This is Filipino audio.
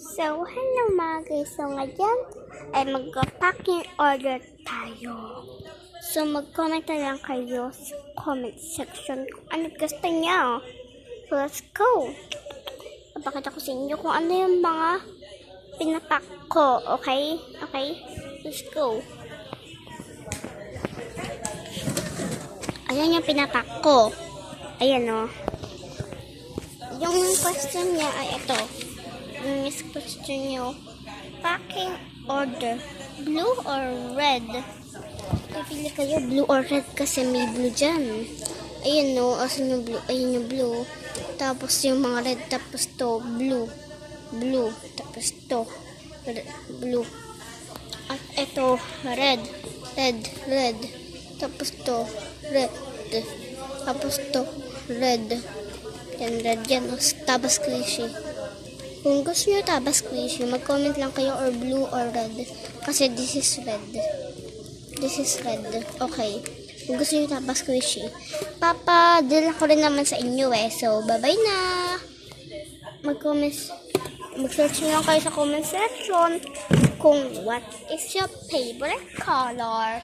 So, hello mga guys. So, ngayon ay mag-packing order tayo. So, mag-comment na lang kayo sa comment section kung ano gusto niyo. So, let's go. Papakita ko sa inyo kung ano yung mga pinapack ko. Okay? Okay? Let's go. Ayan yung pinapack ko. Ayan o. Yung question niya ay ito. Yung question nyo, packing order, blue or red? Pipili kayo blue or red kasi may blue dyan. Ayan no, asan yung blue? Ayan yung blue. Tapos yung mga red, tapos to blue. Blue, tapos to blue. At ito, red. Red. Tapos to red. Tapos to red. Yan, red yan. Tapos squishy. Kung gusto nyo tabas squishy, mag-comment lang kayo or blue or red. Kasi this is red. This is red. Okay. Kung gusto nyo tabas squishy, papadala ko rin naman sa inyo eh. So, bye-bye na. Mag-search nyo lang kayo sa comment section kung what is your favorite color.